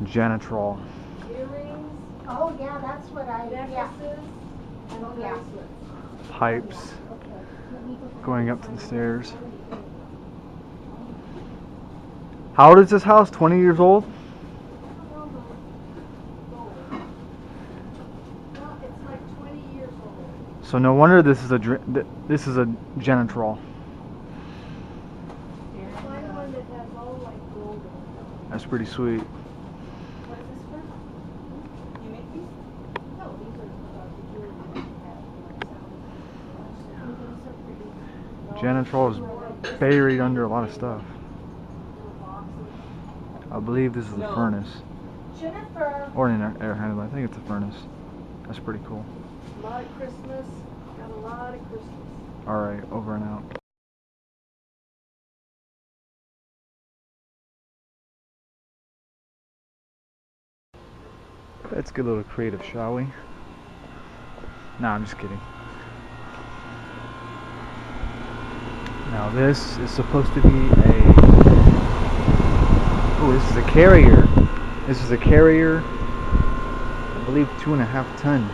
Janitrol. Earrings. Oh yeah, that's what I. Necklaces. And bracelets. Pipes going up to the stairs. How old is this house? 20 years old? It's like 20 years old. So no wonder this is a Janitrol. Find one that has all like gold. That's pretty sweet. What is this for? You make these? No, these are the jewelry that we have. Janitrol is buried under a lot of stuff. I believe this is a furnace. Jennifer. Or an air handler. I think it's a furnace. That's pretty cool. A lot of Christmas. Got a lot of Christmas. Alright, over and out. Let's get a little creative, shall we? Nah, I'm just kidding. Now this is supposed to be a... Oh, this is a carrier. This is a carrier, I believe 2.5 ton.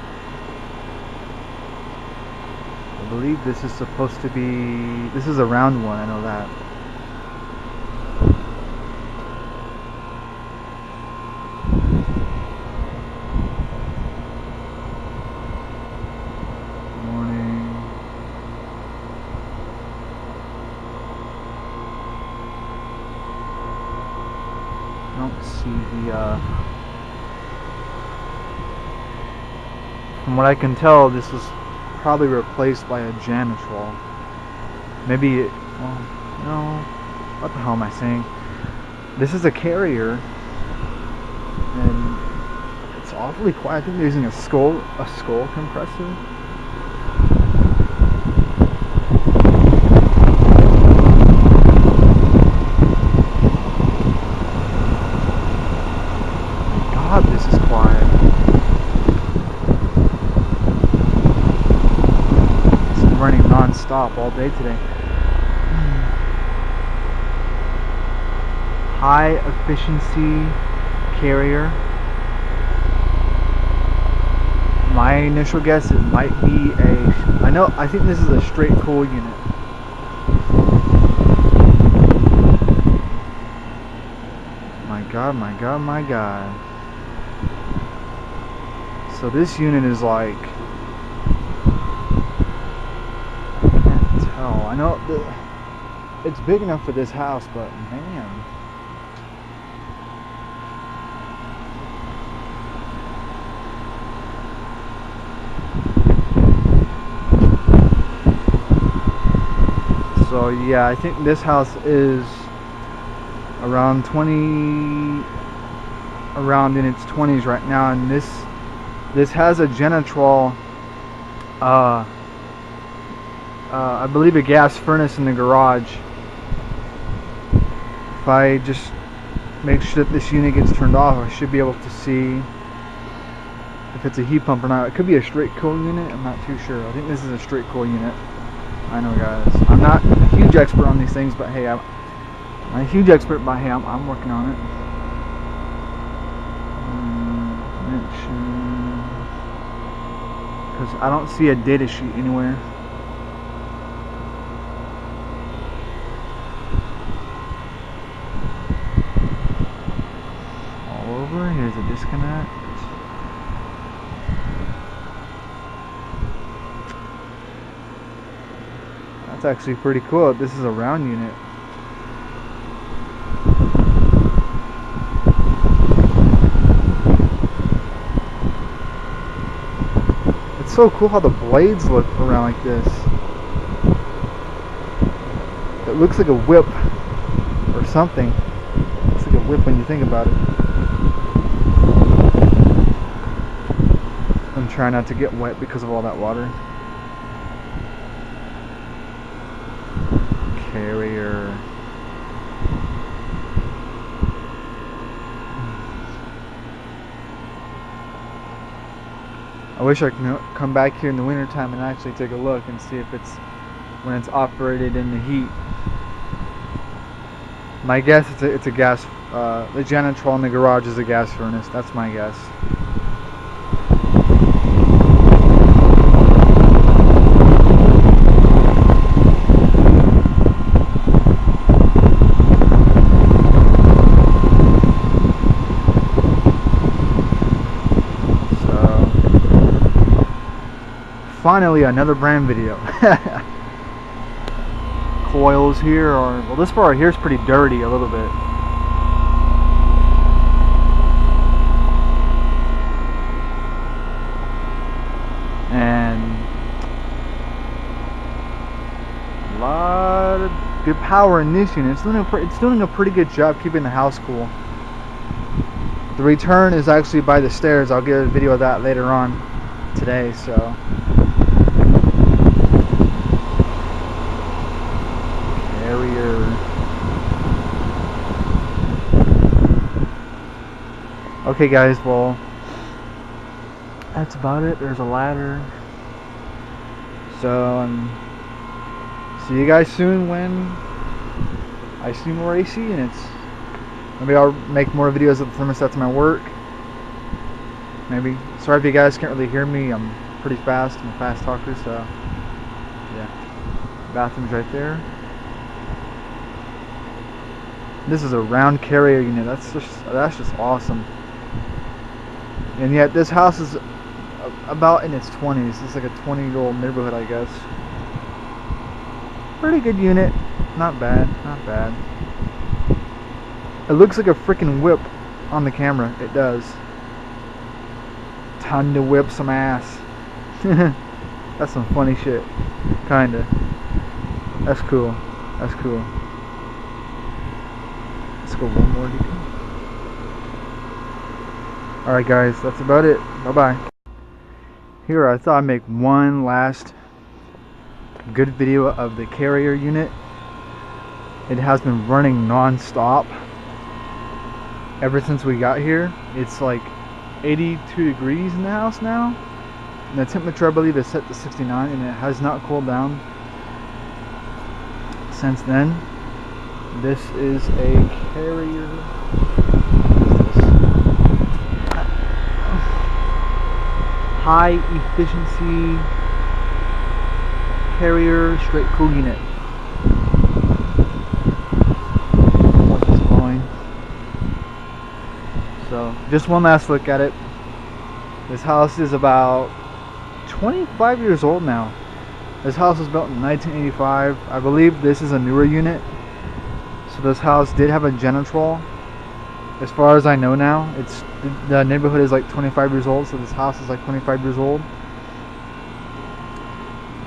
I believe this is supposed to be... This is a round one, I know that. I don't see the from what I can tell, this was probably replaced by a Janitrol. Maybe it, well, no, what the hell am I saying? This is a carrier and it's awfully quiet. I think they're using a skull compressor. God, this is quiet. It's been running non-stop all day today. High efficiency carrier. My initial guess, it might be I think this is a straight cool unit. My God, my God, my God. So this unit is like, I can't tell. I know it's big enough for this house, but man. So yeah, I think this house is around in its 20s right now, and this has a Janitrol, I believe a gas furnace in the garage. If I just make sure that this unit gets turned off, I should be able to see if it's a heat pump or not. It could be a straight cool unit, I'm not too sure. I think this is a straight cool unit. I know, guys, I'm not a huge expert on these things, but hey, I'm a huge expert, but hey, I'm working on it. Because I don't see a data sheet anywhere. All over, here's a disconnect. That's actually pretty cool. This is a round unit. It's so cool how the blades look around like this. It looks like a whip or something. It looks like a whip when you think about it. I'm trying not to get wet because of all that water. Carrier. I wish I could come back here in the wintertime and actually take a look and see if it's when it's operated in the heat. My guess it's a gas the Janitrol in the garage is a gas furnace. That's my guess. Finally, another brand video. Coils here are, well, this part here is pretty dirty a little bit. And a lot of good power in this unit. It's doing a pretty good job keeping the house cool. The return is actually by the stairs. I'll get a video of that later on today, so. Okay guys, well, that's about it. There's a ladder. So, see you guys soon when I see more AC units. Maybe I'll make more videos of the thermostats in my work. Maybe. Sorry if you guys can't really hear me. I'm pretty fast. I'm a fast talker, so yeah. Bathroom's right there. This is a round carrier unit. That's just awesome. And yet this house is about in its 20s. It's like a 20-year-old neighborhood, I guess. Pretty good unit. Not bad. Not bad. It looks like a freaking whip on the camera. It does. Time to whip some ass. That's some funny shit. Kinda. That's cool. That's cool. Let's go one more detail. Alright guys, that's about it. Bye bye. Here I thought I'd make one last good video of the carrier unit. It has been running non-stop ever since we got here. It's like 82 degrees in the house now. And the temperature I believe is set to 69 and it has not cooled down since then. This is a carrier. High efficiency carrier straight cool unit. So just one last look at it. This house is about 25 years old now. This house was built in 1985. I believe this is a newer unit. So this house did have a Janitrol. As far as I know now, the neighborhood is like 25 years old, so this house is like 25 years old.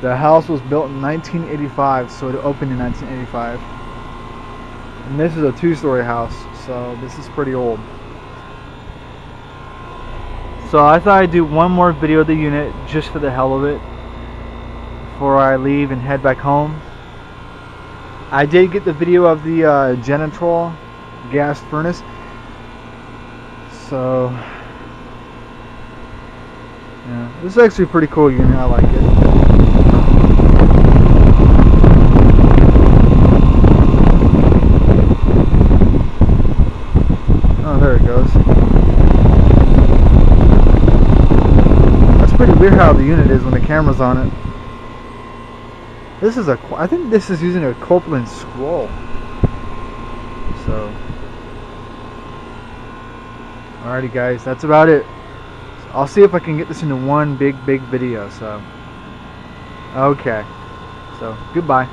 The house was built in 1985, so it opened in 1985. And this is a two-story house, so this is pretty old. So I thought I'd do one more video of the unit just for the hell of it before I leave and head back home. I did get the video of the Janitrol gas furnace. So, yeah, this is actually a pretty cool unit. I like it. Oh, there it goes. That's pretty weird how the unit is when the camera's on it. This is I think this is using a Copeland scroll. So. Alrighty guys, that's about it. I'll see if I can get this into one big video, so. Okay. So, goodbye.